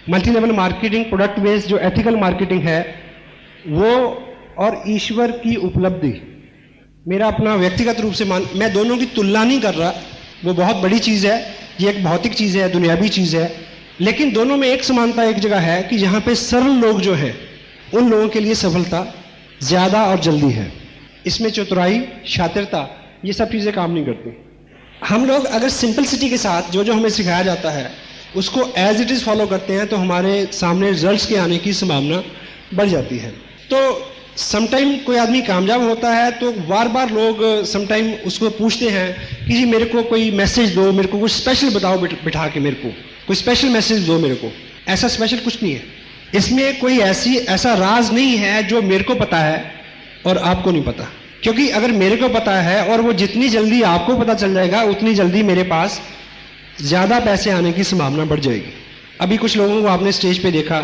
Multi level marketing, product based जो ethical marketing है वो, और ईश्वर की उपलब्धि, मेरा अपना व्यक्तिगत रूप से मैं दोनों की तुलना नहीं कर रहा, वो बहुत बड़ी चीज़ है, ये एक भौतिक चीज़ है, दुनियावी चीज़ है, लेकिन दोनों में एक समानता एक जगह है कि यहाँ पे सरल लोग जो हैं उन लोगों के लिए सफलता ज़्यादा और जल्दी है। इसमें चतुराई, शातिरता, ये सब चीज़ें काम नहीं करती। हम लोग अगर सिंपलिसिटी के साथ जो जो हमें सिखाया जाता है उसको एज इट इज़ फॉलो करते हैं तो हमारे सामने रिजल्ट्स के आने की संभावना बढ़ जाती है। तो समटाइम कोई आदमी कामयाब होता है तो बार बार लोग समटाइम उसको पूछते हैं कि जी मेरे को कोई मैसेज दो, मेरे को कुछ स्पेशल बताओ, बिठा के मेरे को कोई स्पेशल मैसेज दो मेरे को। ऐसा स्पेशल कुछ नहीं है, इसमें कोई ऐसा राज नहीं है जो मेरे को पता है और आपको नहीं पता। क्योंकि अगर मेरे को पता है और वो जितनी जल्दी आपको पता चल जाएगा उतनी जल्दी मेरे पास ज़्यादा पैसे आने की संभावना बढ़ जाएगी। अभी कुछ लोगों को आपने स्टेज पे देखा,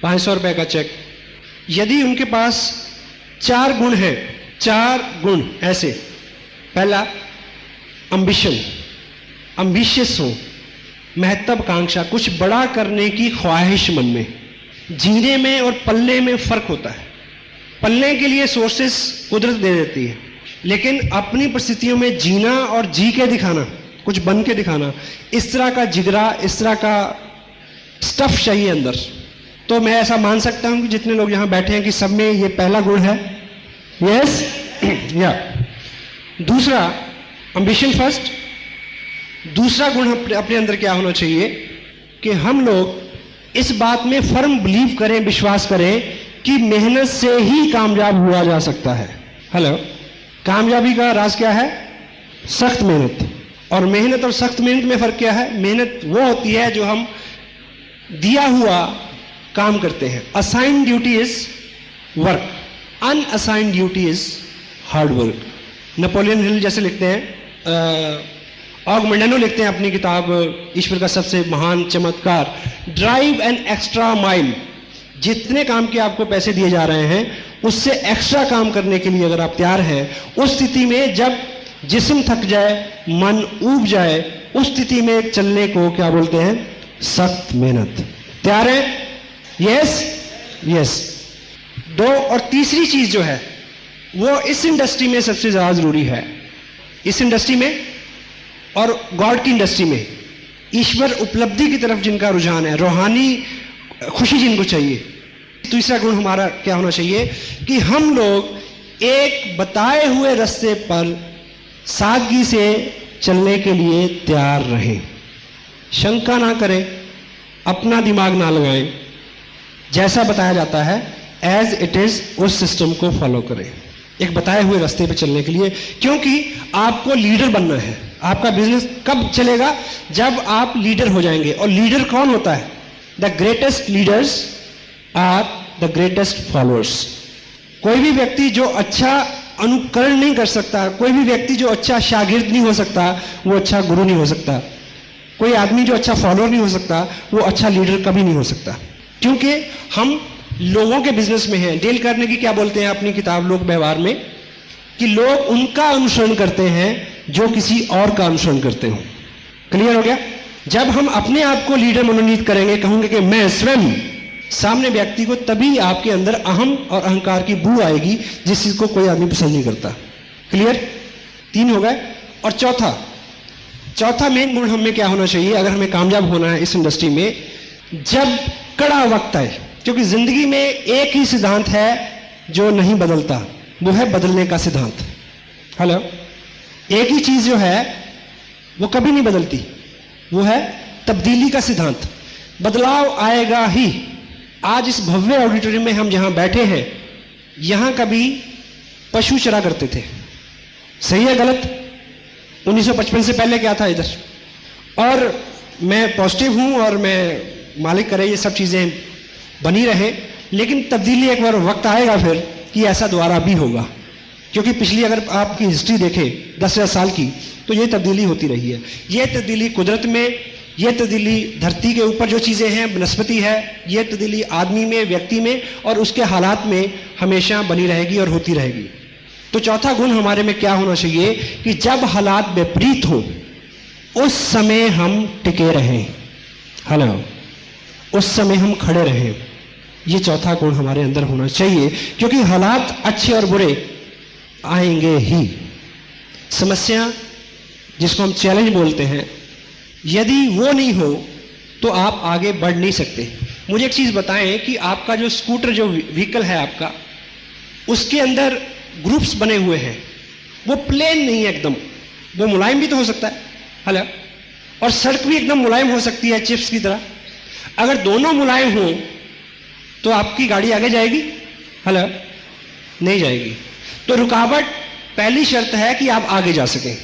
500 रुपये का चेक, यदि उनके पास 4 गुण हैं, 4 गुण ऐसे, पहला अम्बिशन, अम्बिशियस हो, महत्वाकांक्षा, कुछ बड़ा करने की ख्वाहिश मन में, जीने में और पलने में फर्क होता है। पलने के लिए सोर्सेस कुदरत दे देती है, लेकिन अपनी परिस्थितियों में जीना और जी के दिखाना, कुछ बन के दिखाना, इस तरह का जिगरा, इस तरह का स्टफ चाहिए अंदर। तो मैं ऐसा मान सकता हूं कि जितने लोग यहां बैठे हैं कि सब में ये पहला गुण है। यस या दूसरा एम्बिशन फर्स्ट। दूसरा गुण अपने अंदर क्या होना चाहिए कि हम लोग इस बात में फर्म बिलीव करें, विश्वास करें कि मेहनत से ही कामयाब हुआ जा सकता है। हेलो, कामयाबी का राज क्या है? सख्त मेहनत। और मेहनत और सख्त मेहनत में फर्क क्या है? मेहनत वो होती है जो हम दिया हुआ काम करते हैं। Assigned duty is work, unassigned duty is hard work. Napoleon Hill जैसे लिखते हैं, ऑगमेंडानो लिखते हैं अपनी किताब ईश्वर का सबसे महान चमत्कार, ड्राइव एन एक्स्ट्रा माइल। जितने काम के आपको पैसे दिए जा रहे हैं उससे एक्स्ट्रा काम करने के लिए अगर आप तैयार हैं, उस स्थिति में जब जिस्म थक जाए, मन ऊब जाए, उस स्थिति में चलने को क्या बोलते हैं? सख्त मेहनत। तैयार है? Yes yes. 2 और तीसरी चीज जो है वो इस इंडस्ट्री में सबसे ज्यादा जरूरी है, इस इंडस्ट्री में और गॉड की इंडस्ट्री में, ईश्वर उपलब्धि की तरफ जिनका रुझान है, रूहानी खुशी जिनको चाहिए। तीसरा गुण हमारा क्या होना चाहिए कि हम लोग एक बताए हुए रास्ते पर सादगी से चलने के लिए तैयार रहें, शंका ना करें, अपना दिमाग ना लगाएं, जैसा बताया जाता है एज इट इज उस सिस्टम को फॉलो करें, एक बताए हुए रास्ते पर चलने के लिए। क्योंकि आपको लीडर बनना है। आपका बिजनेस कब चलेगा? जब आप लीडर हो जाएंगे। और लीडर कौन होता है? The greatest leaders are the greatest followers. कोई भी व्यक्ति जो अच्छा अनुकरण नहीं कर सकता, कोई भी व्यक्ति जो अच्छा शागिर्द नहीं हो सकता, वो अच्छा गुरु नहीं हो सकता। कोई आदमी जो अच्छा फॉलोअर नहीं हो सकता, वो अच्छा लीडर कभी नहीं हो सकता। क्योंकि हम लोगों के बिजनेस में हैं। डेल कार्नेगी क्या बोलते हैं अपनी किताब लोक व्यवहार में कि लोग उनका अनुसरण करते हैं जो किसी और का अनुसरण करते हो। क्लियर हो गया? जब हम अपने आप को लीडर मनोनीत करेंगे, कहूंगे कि मैं स्वयं, सामने व्यक्ति को तभी आपके अंदर अहम और अहंकार की बू आएगी, जिस चीज को कोई आदमी पसंद नहीं करता। क्लियर? 3 हो गए। और चौथा मेन गुण हमें क्या होना चाहिए अगर हमें कामयाब होना है इस इंडस्ट्री में? जब कड़ा वक्त आए, क्योंकि जिंदगी में एक ही सिद्धांत है जो नहीं बदलता, वो है बदलने का सिद्धांत। हेलो, एक ही चीज जो है वो कभी नहीं बदलती, वो है तब्दीली का सिद्धांत। बदलाव आएगा ही। आज इस भव्य ऑडिटोरियम में हम जहां बैठे हैं, यहां कभी पशु चरा करते थे। सही है गलत? 1955 से पहले क्या था इधर? और मैं पॉजिटिव हूं और मैं मालिक करे ये सब चीजें बनी रहे, लेकिन तब्दीली एक बार वक्त आएगा फिर कि ऐसा दोबारा भी होगा। क्योंकि पिछली अगर आपकी हिस्ट्री देखें 10,000 साल की, तो ये तब्दीली होती रही है। ये तब्दीली कुदरत में, ये तब्दीली धरती के ऊपर जो चीज़ें हैं, वनस्पति है, ये तब्दीली आदमी में, व्यक्ति में और उसके हालात में हमेशा बनी रहेगी और होती रहेगी। तो चौथा गुण हमारे में क्या होना चाहिए कि जब हालात विपरीत हो उस समय हम टिके रहें। हेलो, उस समय हम खड़े रहें। ये चौथा गुण हमारे अंदर होना चाहिए, क्योंकि हालात अच्छे और बुरे आएंगे ही। समस्या जिसको हम चैलेंज बोलते हैं, यदि वो नहीं हो तो आप आगे बढ़ नहीं सकते। मुझे एक चीज बताएं कि आपका जो स्कूटर, जो व्हीकल है आपका, उसके अंदर ग्रुप्स बने हुए हैं, वो प्लेन नहीं है एकदम, वो मुलायम भी तो हो सकता है, हेलो, और सड़क भी एकदम मुलायम हो सकती है चिप्स की तरह। अगर दोनों मुलायम हो तो आपकी गाड़ी आगे जाएगी, हेलो, नहीं जाएगी। तो रुकावट पहली शर्त है कि आप आगे जा सकें।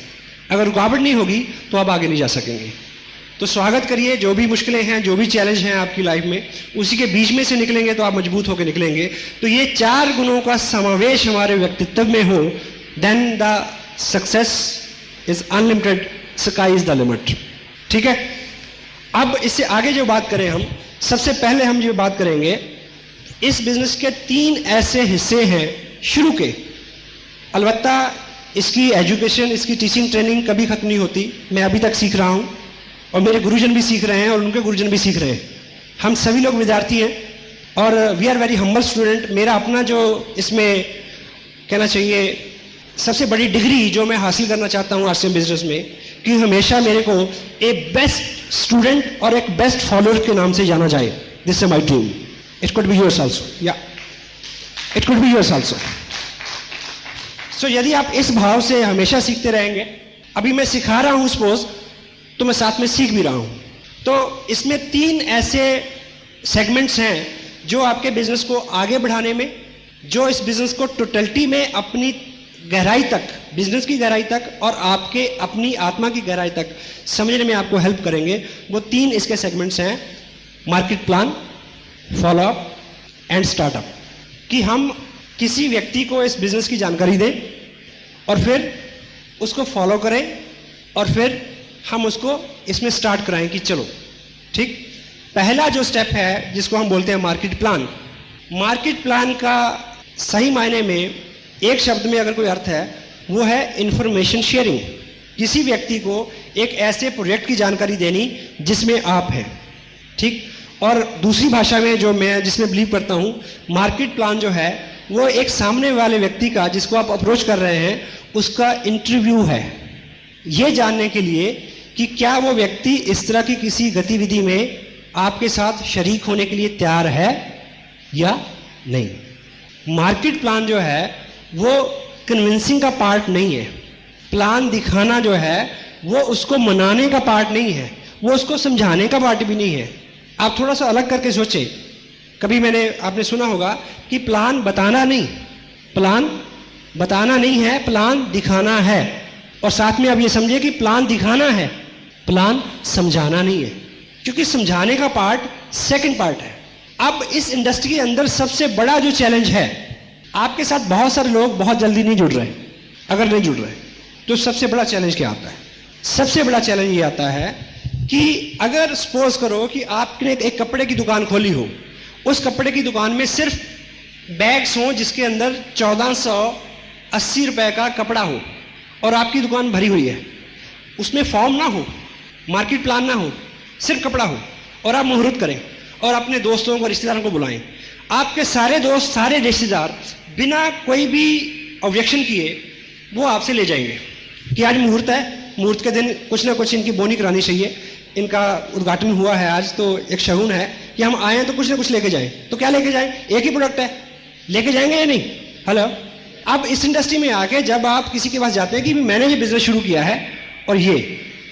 अगर रुकावट नहीं होगी तो आप आगे नहीं जा सकेंगे। तो स्वागत करिए, जो भी मुश्किलें हैं, जो भी चैलेंज हैं आपकी लाइफ में, उसी के बीच में से निकलेंगे तो आप मजबूत होकर निकलेंगे। तो ये 4 गुणों का समावेश हमारे व्यक्तित्व में हो, then the success is unlimited, sky is the limit. ठीक है, अब इससे आगे जो बात करें हम, सबसे पहले हम जो बात करेंगे, इस बिजनेस के 3 ऐसे हिस्से हैं शुरू के। अलबत्ता इसकी एजुकेशन, इसकी टीचिंग ट्रेनिंग कभी खत्म नहीं होती। मैं अभी तक सीख रहा हूं और मेरे गुरुजन भी सीख रहे हैं और उनके गुरुजन भी सीख रहे हैं। हम सभी लोग विद्यार्थी हैं और we are very humble student. मेरा अपना जो इसमें कहना चाहिए सबसे बड़ी डिग्री जो मैं हासिल करना चाहता हूं आरसीएम बिजनेस में, कि हमेशा मेरे को एक बेस्ट स्टूडेंट और एक बेस्ट फॉलोअर के नाम से जाना जाए। This is my dream. It could be yours also, या it could be yours also. So यदि आप इस भाव से हमेशा सीखते रहेंगे, अभी मैं सिखा रहा हूं सपोज, तो मैं साथ में सीख भी रहा हूं। तो इसमें 3 ऐसे सेगमेंट्स हैं जो आपके बिजनेस को आगे बढ़ाने में, जो इस बिजनेस को टोटलिटी में अपनी गहराई तक, बिजनेस की गहराई तक और आपके अपनी आत्मा की गहराई तक समझने में आपको हेल्प करेंगे। वो 3 इसके सेगमेंट्स हैं, market plan, follow up and startup. कि हम किसी व्यक्ति को इस बिजनेस की जानकारी दें और फिर उसको फॉलो करें और फिर हम उसको इसमें स्टार्ट कराएं कि चलो ठीक। पहला जो स्टेप है जिसको हम बोलते हैं मार्केट प्लान। मार्केट प्लान का सही मायने में एक शब्द में अगर कोई अर्थ है, वो है इंफॉर्मेशन शेयरिंग। किसी व्यक्ति को एक ऐसे प्रोजेक्ट की जानकारी देनी जिसमें आप हैं, ठीक। और दूसरी भाषा में जो मैं जिसमें बिलीव करता हूं, मार्केट प्लान जो है वो एक सामने वाले व्यक्ति का, जिसको आप अप्रोच कर रहे हैं, उसका इंटरव्यू है, ये जानने के लिए कि क्या वो व्यक्ति इस तरह की किसी गतिविधि में आपके साथ शरीक होने के लिए तैयार है या नहीं। मार्केट प्लान जो है वो कन्विंसिंग का पार्ट नहीं है। प्लान दिखाना जो है वो उसको मनाने का पार्ट नहीं है, वो उसको समझाने का पार्ट भी नहीं है। आप थोड़ा सा अलग करके सोचें। कभी आपने सुना होगा कि प्लान बताना नहीं, प्लान बताना नहीं है, प्लान दिखाना है। और साथ में आप ये समझिए कि प्लान दिखाना है, प्लान समझाना नहीं है, क्योंकि समझाने का पार्ट सेकंड पार्ट है। अब इस इंडस्ट्री के अंदर सबसे बड़ा जो चैलेंज है, आपके साथ बहुत सारे लोग बहुत जल्दी नहीं जुड़ रहे। अगर नहीं जुड़ रहे तो सबसे बड़ा चैलेंज क्या आता है? सबसे बड़ा चैलेंज ये आता है कि अगर सपोज करो कि आपने एक कपड़े की दुकान खोली हो, उस कपड़े की दुकान में सिर्फ बैग्स हो जिसके अंदर 1480 रुपए का कपड़ा हो और आपकी दुकान भरी हुई है, उसमें फॉर्म ना हो, मार्केट प्लान ना हो, सिर्फ कपड़ा हो, और आप मुहूर्त करें और अपने दोस्तों को, रिश्तेदारों को बुलाएं। आपके सारे दोस्त, सारे रिश्तेदार बिना कोई भी ऑब्जेक्शन किए वो आपसे ले जाएंगे कि आज मुहूर्त है, मुहूर्त के दिन कुछ ना कुछ इनकी बोनी करानी चाहिए, इनका उद्घाटन हुआ है आज, तो एक शगुन है कि हम आए हैं तो कुछ ना कुछ लेके जाएं। तो क्या लेके जाएं? एक ही प्रोडक्ट है, लेके जाएंगे या नहीं? हेलो। अब इस इंडस्ट्री में आके जब आप किसी के पास जाते हैं कि मैंने ये बिजनेस शुरू किया है और ये,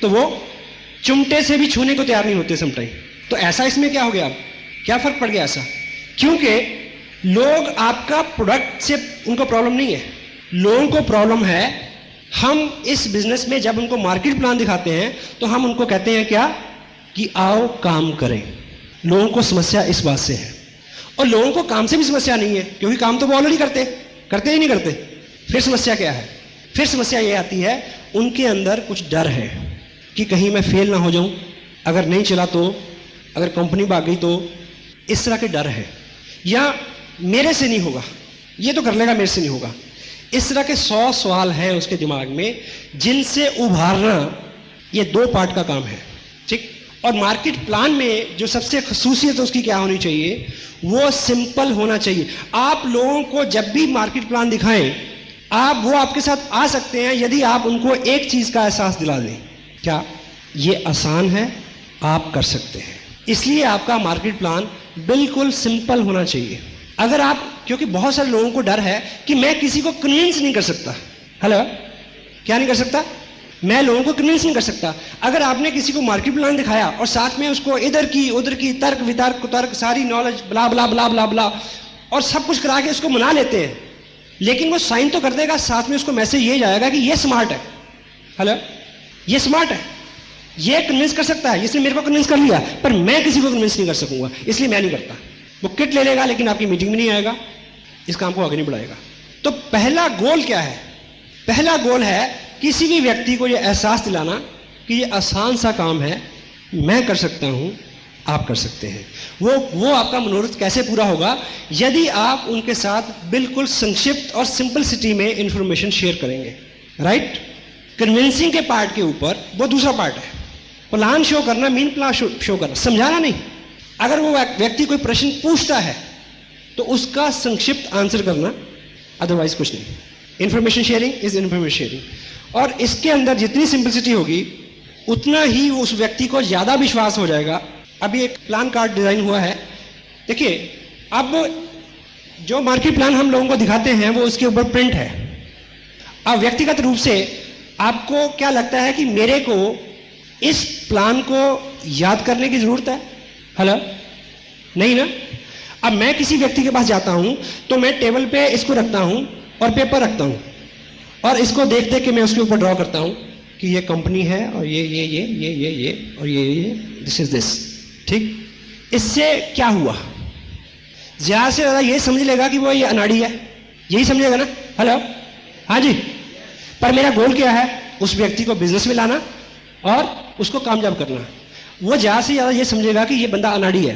तो वो चुमटे से भी छूने को तैयार नहीं होते समटाइम। तो ऐसा इसमें क्या हो गया? अब क्या फर्क पड़ गया ऐसा? क्योंकि लोग आपका प्रोडक्ट से उनको प्रॉब्लम नहीं है, लोगों को प्रॉब्लम है हम इस बिजनेस में जब उनको मार्केट प्लान दिखाते हैं तो हम उनको कहते हैं क्या कि आओ काम करें। लोगों को समस्या इस बात से है, और लोगों को काम से भी समस्या नहीं है क्योंकि काम तो वो ऑलरेडी करते ही नहीं करते। फिर समस्या क्या है? फिर समस्या ये आती है उनके अंदर कुछ डर है कि कहीं मैं फेल ना हो जाऊं, अगर नहीं चला तो, अगर कंपनी भाग गई तो, इस तरह के डर है। या मेरे से नहीं होगा, ये तो कर लेगा, मेरे से नहीं होगा। इस तरह के 100 सवाल हैं उसके दिमाग में जिनसे उभारना ये 2 पार्ट का काम है, ठीक। और मार्केट प्लान में जो सबसे खसूसियत उसकी क्या होनी चाहिए, वो सिंपल होना चाहिए। आप लोगों को जब भी मार्केट प्लान दिखाएं, वो आपके साथ आ सकते हैं यदि आप उनको एक चीज का एहसास दिला दें, क्या ये आसान है, आप कर सकते हैं। इसलिए आपका मार्केट प्लान बिल्कुल सिंपल होना चाहिए। अगर आप, क्योंकि बहुत सारे लोगों को डर है कि मैं किसी को कन्विंस नहीं कर सकता। हेलो, क्या नहीं कर सकता? मैं लोगों को कन्विंस नहीं कर सकता। अगर आपने किसी को मार्केट प्लान दिखाया और साथ में उसको इधर की उधर की तर्क वितर्क कुतर्क सारी नॉलेज ब्ला ब्ला ब्ला ब्ला ब्ला और सब कुछ करा के उसको मना लेते हैं, लेकिन वो साइन तो कर देगा, साथ में उसको मैसेज ये जाएगा कि ये स्मार्ट है। हेलो, ये स्मार्ट है, ये कन्विंस कर सकता है, इसने मेरे को कन्विंस कर लिया, पर मैं किसी को कन्विंस नहीं कर सकूंगा, इसलिए मैं नहीं करता। वो किट ले लेगा लेकिन आपकी मीटिंग में नहीं आएगा, इस काम को आगे नहीं बढ़ाएगा। तो पहला गोल क्या है? पहला गोल है किसी भी व्यक्ति को यह एहसास दिलाना कि ये आसान सा काम है, मैं कर सकता हूं, आप कर सकते हैं। वो आपका मनोरथ कैसे पूरा होगा? यदि आप उनके साथ बिल्कुल संक्षिप्त और सिंपलिसिटी में इंफॉर्मेशन शेयर करेंगे। राइट? कन्विंसिंग के पार्ट के ऊपर वो दूसरा पार्ट है। प्लान शो करना, मीन प्लान शो करना, समझाना नहीं। अगर वो व्यक्ति कोई प्रश्न पूछता है तो उसका संक्षिप्त आंसर करना, अदरवाइज कुछ नहीं। Information sharing is information sharing. और इसके अंदर जितनी सिंपलिसिटी होगी उतना ही उस व्यक्ति को ज्यादा विश्वास हो जाएगा। अभी एक प्लान कार्ड डिजाइन हुआ है, देखिए, अब जो मार्केट प्लान हम लोगों को दिखाते हैं वो उसके ऊपर प्रिंट है। अब व्यक्तिगत रूप से आपको क्या लगता है कि मेरे को इस प्लान को याद करने की जरूरत है? हेलो, नहीं ना। अब मैं किसी व्यक्ति के पास जाता हूं तो मैं टेबल पे इसको रखता हूं और पेपर रखता हूं और इसको देख देख के मैं उसके ऊपर ड्रॉ करता हूं कि ये कंपनी है और ये और ये दिस इज दिस। ठीक, इससे क्या हुआ? ज्यादा से ज्यादा ये समझ लेगा कि वो ये अनाड़ी है, यही समझेगा ना। हेलो, हाँ जी। पर मेरा गोल क्या है? उस व्यक्ति को बिजनेस में लाना और उसको कामयाब करना। वो ज्यादा से ज्यादा ये समझेगा कि ये बंदा अनाड़ी है।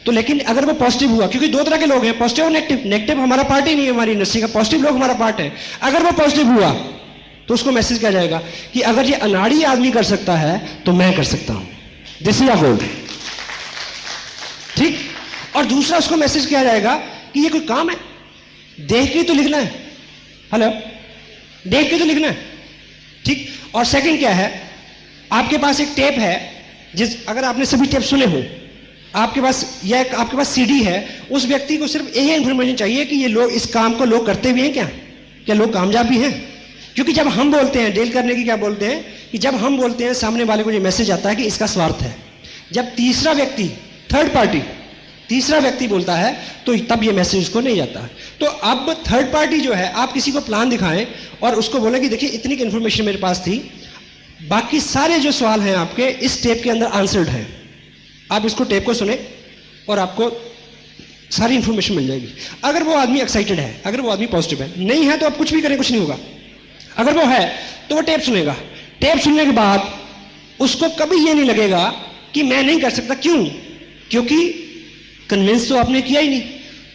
तो लेकिन अगर वो पॉजिटिव हुआ, क्योंकि दो तरह के लोग हैं, पॉजिटिव और नेगेटिव। नेगेटिव हमारा पार्ट ही नहीं है हमारी इंडस्ट्री का, पॉजिटिव लोग हमारा पार्ट है। अगर वो पॉजिटिव हुआ तो उसको मैसेज किया जाएगा कि अगर ये अनाड़ी आदमी कर सकता है तो मैं कर सकता हूं। दिस इज अ गोल। ठीक, और दूसरा उसको मैसेज किया जाएगा कि ये कोई काम है, देख के तो लिखना है। हेलो, देख के तो लिखना है। ठीक, और सेकंड क्या है? आपके पास एक टेप है, अगर आपने सभी टेप सुने हो, आपके पास सीडी है, उस व्यक्ति को सिर्फ यही इंफॉर्मेशन चाहिए कि ये लोग इस काम को लोग करते भी हैं, क्या लोग कामयाब भी हैं। क्योंकि जब हम बोलते हैं, डील करने की क्या बोलते हैं कि जब हम बोलते हैं सामने वाले को ये मैसेज आता है कि इसका स्वार्थ है। जब तीसरा व्यक्ति, थर्ड पार्टी, तीसरा व्यक्ति बोलता है तो तब ये मैसेज उसको नहीं जाता। तो अब थर्ड पार्टी जो है, आप किसी को प्लान दिखाएं और उसको बोले कि देखिए इतनी की इंफॉर्मेशन मेरे पास थी, बाकी सारे जो सवाल हैं आपके इस टेप के अंदर आंसर्ड हैं। आप इसको टेप को सुने और आपको सारी इंफॉर्मेशन मिल जाएगी। अगर वो आदमी एक्साइटेड है, अगर वो आदमी पॉजिटिव है, नहीं है तो आप कुछ भी करें, कुछ नहीं होगा। अगर वो है तो वो टेप सुनेगा। टेप सुनने के बाद उसको कभी ये नहीं लगेगा कि मैं नहीं कर सकता। क्यों? क्योंकि कन्विंस तो आपने किया ही नहीं।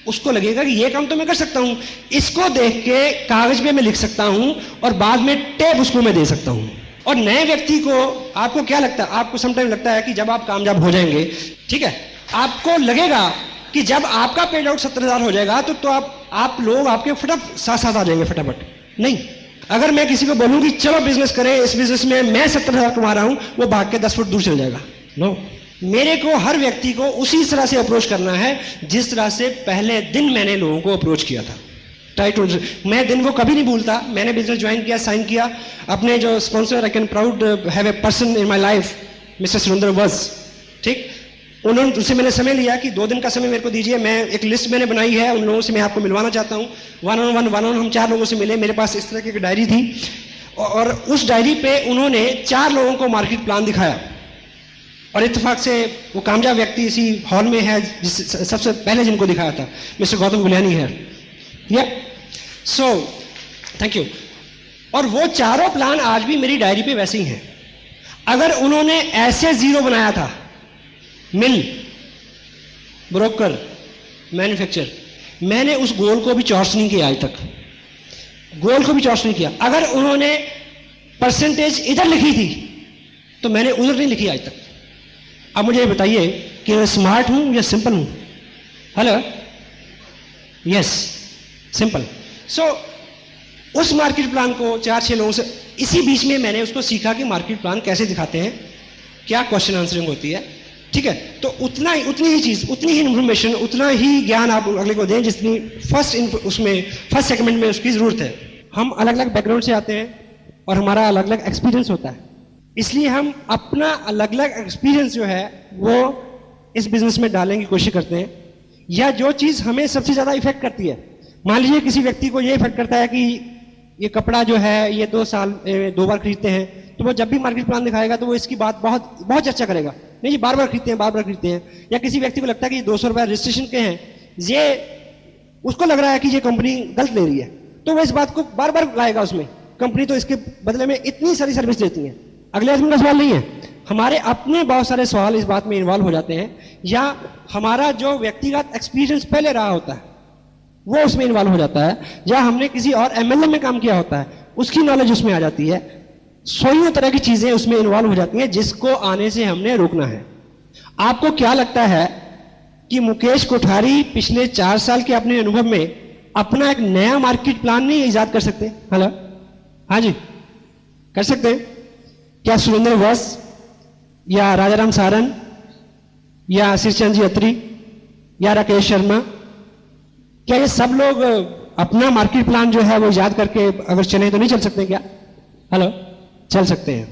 उसको लगेगा कि ये काम तो मैं कर सकता हूं, इसको देख के कागज पे मैं लिख सकता हूं और बाद में टेप उसको मैं दे सकता हूं। और नए व्यक्ति को, आपको क्या लगता है? आपको समटाइम लगता है कि जब आप कामयाब हो जाएंगे, ठीक है, आपको लगेगा कि जब आपका पेड आउट 70,000 हो जाएगा तो आप लोग आपके फटाफट साथ आ जाएंगे फटाफट। नहीं, अगर मैं किसी को बोलूं कि चलो बिजनेस करें, इस बिजनेस में मैं 70,000 कमा रहा हूं, वो भाग के 10 फुट दूर चल जाएगा। नो, मेरे को हर व्यक्ति को उसी तरह से अप्रोच करना है जिस तरह से पहले दिन मैंने लोगों को अप्रोच किया था। मैं दिन वो कभी नहीं भूलता। मैंने बिजनेस ज्वाइन किया, साइन किया, अपने जो sponsor, I can proud have a person in my life, mister Surendra वज। ठीक, उन्होंने, उससे मैंने समय लिया कि 2 दिन का समय मेरे को दीजिए, मैं एक लिस्ट मैंने बनाई है, उन लोगों से मैं आपको मिलवाना चाहता हूँ। वन ऑन हम 4 लोगों से मिले। मेरे पास इस तरह की एक डायरी थी और उस डायरी पे उन्होंने 4 लोगों को मार्केट प्लान दिखाया और इत्तेफाक से वो कामयाब व्यक्ति इसी हॉल में है सबसे पहले जिनको दिखाया था, मिस्टर गौतम गुलियानी है। So thank you. और वो चारों प्लान आज भी मेरी डायरी पे वैसे ही हैं। अगर उन्होंने ऐसे 0 बनाया था, मिल, ब्रोकर, मैन्युफैक्चर, मैंने उस गोल को भी चॉर्स नहीं किया आज तक, गोल को भी चॉर्स नहीं किया। अगर उन्होंने परसेंटेज इधर लिखी थी तो मैंने उधर नहीं लिखी आज तक। अब मुझे ये बताइए कि मैं स्मार्ट हूं या सिंपल हूं? Hello, yes, simple. सो उस मार्केट प्लान को 4-6 लोगों से, इसी बीच में मैंने उसको सीखा कि मार्केट प्लान कैसे दिखाते हैं, क्या क्वेश्चन आंसरिंग होती है, ठीक है। तो उतनी ही चीज, उतनी ही इंफॉर्मेशन, उतना ही ज्ञान आप अगले को दें जितनी फर्स्ट सेगमेंट में उसकी जरूरत है। हम अलग अलग बैकग्राउंड से आते हैं और हमारा अलग अलग एक्सपीरियंस होता है, इसलिए हम अपना अलग अलग एक्सपीरियंस जो है वो इस बिजनेस में डालने की कोशिश करते हैं। या जो चीज हमें सबसे ज्यादा इफेक्ट करती है, मान लीजिए किसी व्यक्ति को ये इफेक्ट करता है कि ये कपड़ा जो है ये 2 साल 2 बार खरीदते हैं, तो वो जब भी मार्केट प्लान दिखाएगा तो वो इसकी बात बहुत बहुत चर्चा करेगा, नहीं ये बार बार खरीदते हैं, बार बार खरीदते हैं। या किसी व्यक्ति को लगता है कि 200 रुपया रजिस्ट्रेशन के हैं, ये उसको लग रहा है कि ये कंपनी गलत ले रही है, तो वो इस बात को बार बार लाएगा उसमें, कंपनी तो इसके बदले में इतनी सारी सर्विस देती है। अगले आदमी का सवाल नहीं है, हमारे अपने बहुत सारे सवाल इस बात में इन्वॉल्व हो जाते हैं, या हमारा जो व्यक्तिगत एक्सपीरियंस पहले रहा होता है वो उसमें इन्वॉल्व हो जाता है, या हमने किसी और एमएलए में काम किया होता है उसकी नॉलेज उसमें आ जाती है। सौ तरह की चीजें उसमें इन्वॉल्व हो जाती हैं जिसको आने से हमने रोकना है। आपको क्या लगता है कि मुकेश कोठारी पिछले 4 साल के अपने अनुभव में अपना एक नया मार्केट प्लान नहीं इजाद कर सकते? हेलो, हाँ जी, कर सकते हैं क्या? सुरेंद्र वस या राजाराम सारन या श्रीचंद जी अत्री या राकेश शर्मा, क्या ये सब लोग अपना मार्केट प्लान जो है वो याद करके अगर चले तो नहीं चल सकते क्या? हेलो, चल सकते हैं,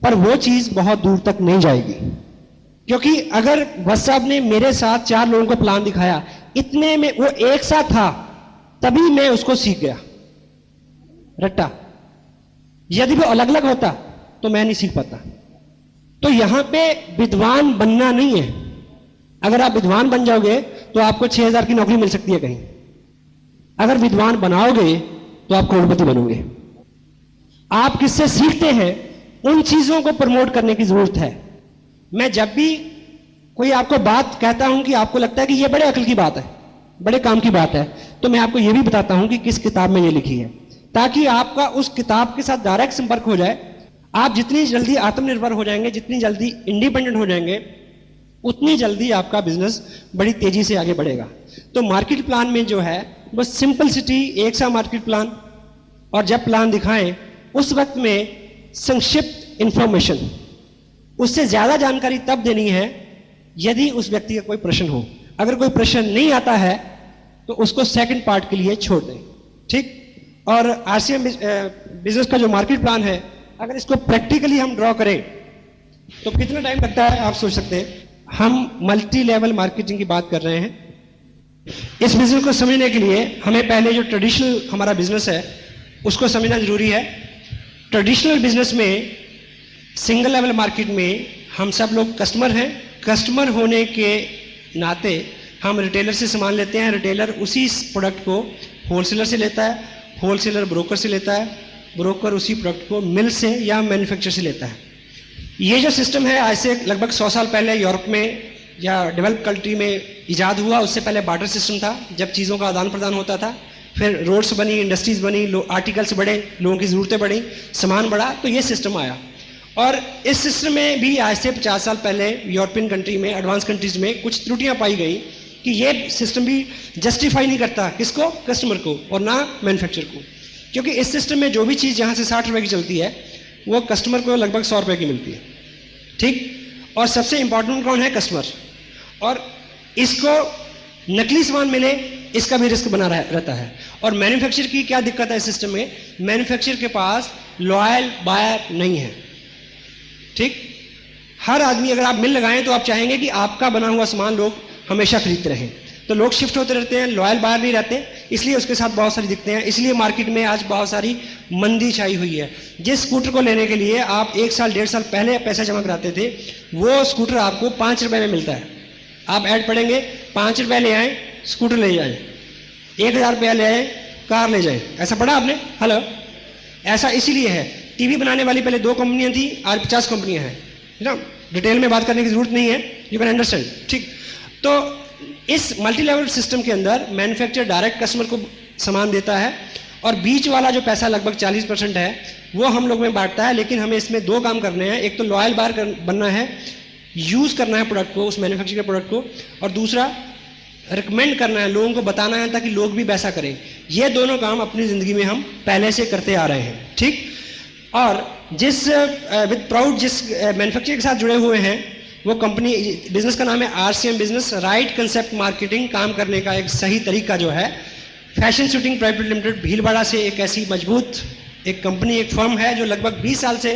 पर वो चीज बहुत दूर तक नहीं जाएगी। क्योंकि अगर वस साहब ने मेरे साथ 4 लोगों को प्लान दिखाया, इतने में वो एक साथ था तभी मैं उसको सीख गया रट्टा। यदि वो अलग अलग होता तो मैं नहीं सीख पाता। तो यहां पे विद्वान बनना नहीं है। अगर आप विद्वान बन जाओगे तो आपको 6,000 की नौकरी मिल सकती है कहीं। अगर विद्वान बनाओगे तो आप करोड़पति बनोगे। आप किससे सीखते हैं उन चीजों को प्रमोट करने की जरूरत है। मैं जब भी कोई आपको बात कहता हूं कि आपको लगता है कि यह बड़े अकल की बात है, बड़े काम की बात है, तो मैं आपको यह भी बताता हूं कि किस किताब में यह लिखी है, ताकि आपका उस किताब के साथ डायरेक्ट संपर्क हो जाए। आप जितनी जल्दी आत्मनिर्भर हो जाएंगे, जितनी जल्दी इंडिपेंडेंट हो जाएंगे, उतनी जल्दी आपका बिजनेस बड़ी तेजी से आगे बढ़ेगा। तो मार्केट प्लान में जो है वो सिंपलिसिटी, एक सा मार्केट प्लान, और जब प्लान दिखाएं उस वक्त में संक्षिप्त इंफॉर्मेशन, उससे ज्यादा जानकारी तब देनी है यदि उस व्यक्ति का कोई प्रश्न हो। अगर कोई प्रश्न नहीं आता है तो उसको सेकंड पार्ट के लिए छोड़ दें, ठीक। और आरसीएम बिजनेस का जो मार्केट प्लान है, अगर इसको प्रैक्टिकली हम ड्रॉ करें तो कितना टाइम लगता है आप सोच सकते हैं। हम मल्टी लेवल मार्केटिंग की बात कर रहे हैं। इस बिजनेस को समझने के लिए हमें पहले जो ट्रेडिशनल हमारा बिजनेस है उसको समझना जरूरी है। ट्रेडिशनल बिजनेस में, सिंगल लेवल मार्केट में हम सब लोग कस्टमर हैं। कस्टमर होने के नाते हम रिटेलर से सामान लेते हैं, रिटेलर उसी प्रोडक्ट को होलसेलर से लेता है, होलसेलर ब्रोकर से लेता है, ब्रोकर उसी प्रोडक्ट को मिल से या मैन्युफैक्चर से लेता है। ये जो सिस्टम है आज से लगभग 100 साल पहले यूरोप में या डेवलप कंट्री में इजाद हुआ। उससे पहले बार्टर सिस्टम था, जब चीज़ों का आदान प्रदान होता था। फिर रोड्स बनी, इंडस्ट्रीज बनी, आर्टिकल्स बढ़े, लोगों की ज़रूरतें बढ़ी, सामान बढ़ा, तो ये सिस्टम आया। और इस सिस्टम में भी आज से 50 साल पहले यूरोपियन कंट्री में, एडवांस कंट्रीज में कुछ त्रुटियां पाई गई कि ये सिस्टम भी जस्टिफाई नहीं करता किसको, कस्टमर को, और ना मैन्युफैक्चर को। क्योंकि इस सिस्टम में जो भी चीज़ यहाँ से 60 रुपए की चलती है वो कस्टमर को लगभग 100 रुपए की मिलती है, ठीक। और सबसे इंपॉर्टेंट कौन है? कस्टमर। और इसको नकली सामान मिले इसका भी रिस्क बना रहता है। और मैन्युफैक्चर की क्या दिक्कत है इस सिस्टम में? मैन्युफैक्चर के पास लॉयल बायर नहीं है, ठीक। हर आदमी, अगर आप मिल लगाएं तो आप चाहेंगे कि आपका बना हुआ सामान लोग हमेशा खरीदते रहें, तो लोग शिफ्ट होते रहते हैं, लॉयल बायर नहीं रहते, इसलिए उसके साथ बहुत सारी दिक्कतें हैं। इसलिए मार्केट में आज बहुत सारी मंदी छाई हुई है। जिस स्कूटर को लेने के लिए आप 1 साल 1.5 साल पहले पैसा जमा कराते थे, वो स्कूटर आपको 5 रुपए में मिलता है। आप ऐड पढ़ेंगे, 5 रुपए ले आए स्कूटर ले जाए, 1,000 रुपया ले आए कार ले जाए। ऐसा पढ़ा आपने? हेलो, ऐसा इसीलिए है। टीवी बनाने वाली पहले 2 कंपनियां थी, आज 50 कंपनियां हैं ना। डिटेल में बात करने की जरूरत नहीं है, यू कैन अंडरस्टैंड, ठीक। तो इस मल्टी लेवल सिस्टम के अंदर मैन्युफैक्चर डायरेक्ट कस्टमर को सामान देता है, और बीच वाला जो पैसा लगभग 40% है वो हम लोग में बांटता है। लेकिन हमें इसमें 2 काम करने हैं। एक तो लॉयल बायर बनना है, यूज़ करना है प्रोडक्ट को, उस मैन्युफैक्चर के प्रोडक्ट को, और दूसरा रिकमेंड करना है, लोगों को बताना है ताकि लोग भी वैसा करें। ये दोनों काम अपनी ज़िंदगी में हम पहले से करते आ रहे हैं, ठीक। और जिस विद प्राउड जिस मैन्युफैक्चर के साथ जुड़े हुए हैं, वो कंपनी, बिजनेस का नाम है RCM business, right concept marketing. काम करने का एक सही तरीका जो है, fashion shooting private limited Bhilwara से एक ऐसी मजबूत एक कंपनी, एक फर्म है जो लगभग 20 साल से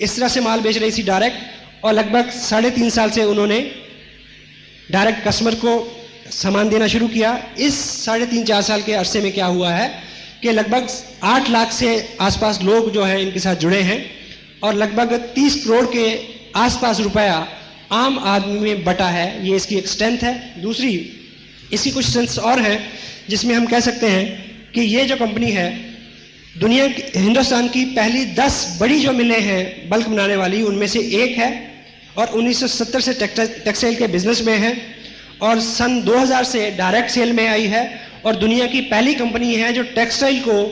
इस तरह से माल बेच रही थी डायरेक्ट, और लगभग 3.5 साल से उन्होंने डायरेक्ट कस्टमर को सामान देना शुरू किया। इस 3.5-4 साल के अरसे में क्या हुआ है कि लगभग 8 लाख से आसपास लोग जो है इनके साथ जुड़े हैं, और लगभग 30 करोड़ के आसपास रुपया आम आदमी में बटा है। ये इसकी एक स्ट्रेंथ है। दूसरी इसकी कुछ स्ट्रेंथ्स और हैं जिसमें हम कह सकते हैं कि ये जो कंपनी है, दुनिया हिंदुस्तान की पहली 10 बड़ी जो मिलें हैं बल्क बनाने वाली, उनमें से एक है, और 1970 से टेक्सटाइल के बिजनेस में है, और सन 2000 से डायरेक्ट सेल में आई है, और दुनिया की पहली कंपनी है जो टेक्सटाइल को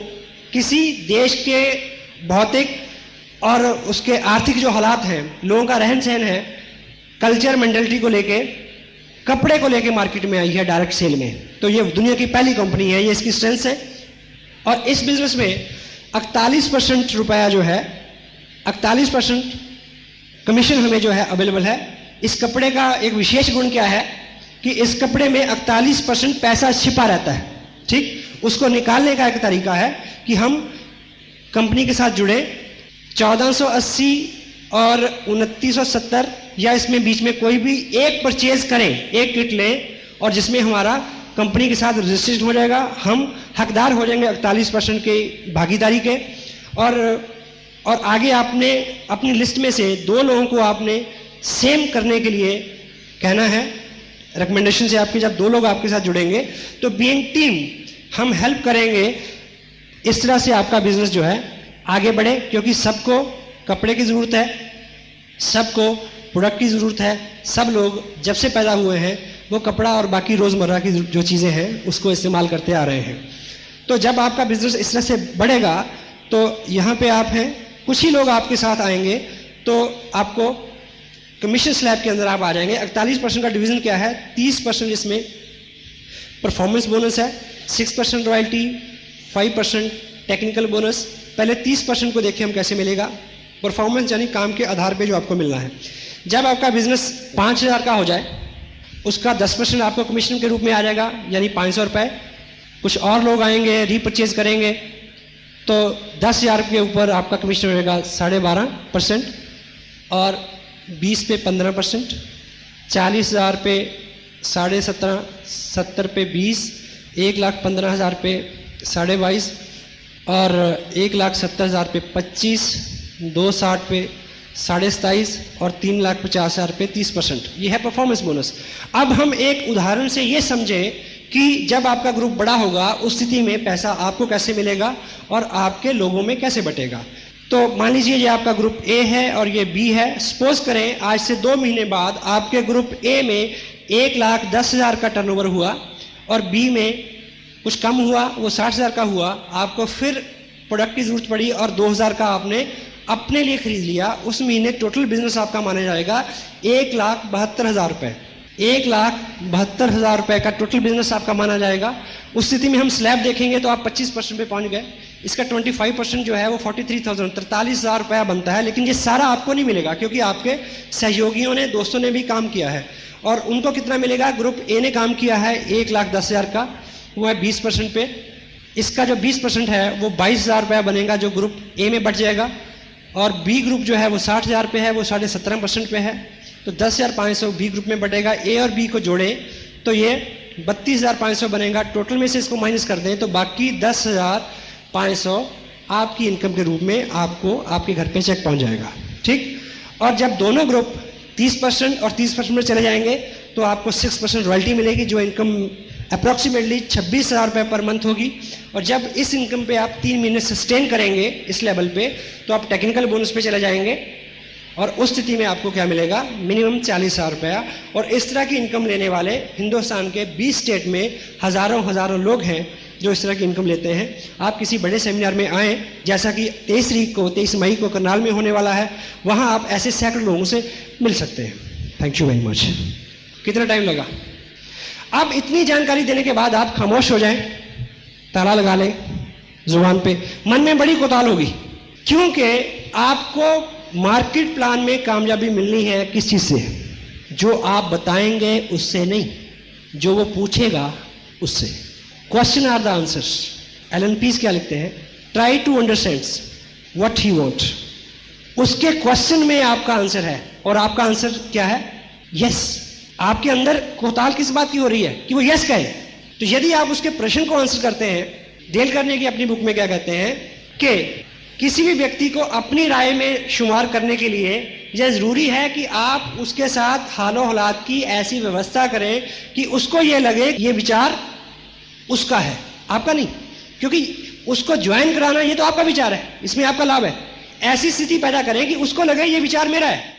किसी देश के भौतिक और उसके आर्थिक जो हालात हैं, लोगों का रहन सहन है, कल्चर मेंटालिटी को लेके, कपड़े को लेके मार्केट में आई है डायरेक्ट सेल में। तो ये दुनिया की पहली कंपनी है, ये इसकी स्ट्रेंथ है। और इस बिजनेस में 48% रुपया जो है, 48% कमीशन हमें जो है अवेलेबल है। इस कपड़े का एक विशेष गुण क्या है कि इस कपड़े में 48% पैसा छिपा रहता है, ठीक। उसको निकालने का एक तरीका है कि हम कंपनी के साथ जुड़े, 1480 और 2970 या इसमें बीच में कोई भी एक परचेज करें, एक किट लें, और जिसमें हमारा कंपनी के साथ रजिस्ट्रेशन हो जाएगा, हम हकदार हो जाएंगे 48% के भागीदारी के। और आगे आपने अपनी लिस्ट में से 2 लोगों को आपने सेम करने के लिए कहना है। रिकमेंडेशन से आपके जब 2 लोग आपके साथ जुड़ेंगे तो बीइंग टीम हम हेल्प करेंगे, इस तरह से आपका बिजनेस जो है आगे बढ़े, क्योंकि सबको कपड़े की ज़रूरत है, सबको प्रोडक्ट की ज़रूरत है। सब लोग जब से पैदा हुए हैं वो कपड़ा और बाकी रोज़मर्रा की जो चीज़ें हैं उसको इस्तेमाल करते आ रहे हैं। तो जब आपका बिजनेस इस तरह से बढ़ेगा तो यहाँ पे आप हैं, कुछ ही लोग आपके साथ आएंगे, तो आपको कमीशन स्लैब के अंदर आप आ जाएंगे। 48% का डिवीज़न क्या है, 30% इसमें परफॉर्मेंस बोनस है, 6% रॉयल्टी, 5% टेक्निकल बोनस। पहले 30% को देखें हम कैसे मिलेगा। परफॉर्मेंस यानी काम के आधार पे जो आपको मिलना है। जब आपका बिजनेस 5000 का हो जाए, उसका 10% आपको कमीशन के रूप में आ जाएगा, यानी 500 रुपये। कुछ और लोग आएंगे, रीपरचेज करेंगे, तो 10,000 के ऊपर आपका कमीशन रहेगा 12.5%, और 20 पे 15%, 40,000 पे 17.5%, 70 पे 20, 1,15,000 पे 22.5%, और 1,70,000 पे 25, 260 पे 27.5, और 3,50,000 पे 30%। ये है परफॉर्मेंस बोनस। अब हम एक उदाहरण से ये समझें कि जब आपका ग्रुप बड़ा होगा उस स्थिति में पैसा आपको कैसे मिलेगा और आपके लोगों में कैसे बटेगा। तो मान लीजिए ये आपका ग्रुप ए है और ये बी है। सपोज करें आज से 2 महीने बाद आपके ग्रुप ए में 1,10,000 का टर्नओवर हुआ और बी में कुछ कम हुआ, वो 60,000 का हुआ। आपको फिर प्रोडक्ट की जरूरत पड़ी और 2,000 का आपने अपने लिए खरीद लिया। उस महीने टोटल बिजनेस आपका माना जाएगा 1,72,000 रुपये। 1,72,000 रुपये का टोटल बिजनेस आपका माना जाएगा। उस स्थिति में हम स्लैब देखेंगे तो आप 25% पे पहुंच गए। इसका 25% जो है वो 43,000 रुपया बनता है। लेकिन ये सारा आपको नहीं मिलेगा क्योंकि आपके सहयोगियों ने, दोस्तों ने भी काम किया है। और उनको कितना मिलेगा? ग्रुप ए ने काम किया है 1,10,000 का, वो है 20% पे। इसका जो 20% है वो 22,000 रुपया बनेगा जो ग्रुप ए में बच जाएगा। और बी ग्रुप जो है वो 60,000 पे है, वो 17.5% पे है। तो 10,500 बी ग्रुप में बटेगा। ए और बी को जोड़े तो ये 32,500 बनेगा। टोटल में से इसको माइनस कर दें तो बाकी 10,500 आपकी इनकम के रूप में आपको आपके घर पे चेक पहुंच जाएगा। ठीक। और जब दोनों ग्रुप 30% और 30% में चले जाएंगे तो आपको 6% रॉयल्टी मिलेगी जो इनकम अप्रॉक्सीमेटली 26,000 रुपये पर मंथ होगी। और जब इस इनकम पे आप 3 महीने सस्टेन करेंगे इस लेवल पे तो आप टेक्निकल बोनस पे चले जाएंगे और उस स्थिति में आपको क्या मिलेगा? मिनिमम 40,000 रुपया। और इस तरह की इनकम लेने वाले हिंदुस्तान के 20 स्टेट में हज़ारों लोग हैं जो इस तरह की इनकम लेते हैं। आप किसी बड़े सेमिनार में आएँ, जैसा कि 23 मई को करनाल में होने वाला है, वहाँ आप ऐसे सैकड़ों लोगों से मिल सकते हैं। Thank you very much. कितना टाइम लगा? अब इतनी जानकारी देने के बाद आप खामोश हो जाएं, ताला लगा लें जुबान पे, मन में बड़ी कोताल होगी, क्योंकि आपको मार्केट प्लान में कामयाबी मिलनी है किस चीज से? जो आप बताएंगे उससे नहीं, जो वो पूछेगा उससे। Question are the answers. Allan Pease क्या लिखते हैं? Try to understand what he want. उसके क्वेश्चन में आपका आंसर है, और आपका आंसर क्या है? यस। आपके अंदर कोताल किस बात की हो रही है कि वो यस कहे। तो यदि आप उसके प्रश्न को आंसर करते हैं, डेल करने की अपनी बुक में क्या कहते हैं कि किसी भी व्यक्ति को अपनी राय में शुमार करने के लिए यह जरूरी है कि आप उसके साथ हालो हालात की ऐसी व्यवस्था करें कि उसको ये लगे ये विचार उसका है, आपका नहीं। क्योंकि उसको ज्वाइन कराना ये तो आपका विचार है, इसमें आपका लाभ है। ऐसी स्थिति पैदा करें कि उसको लगे ये विचार मेरा है।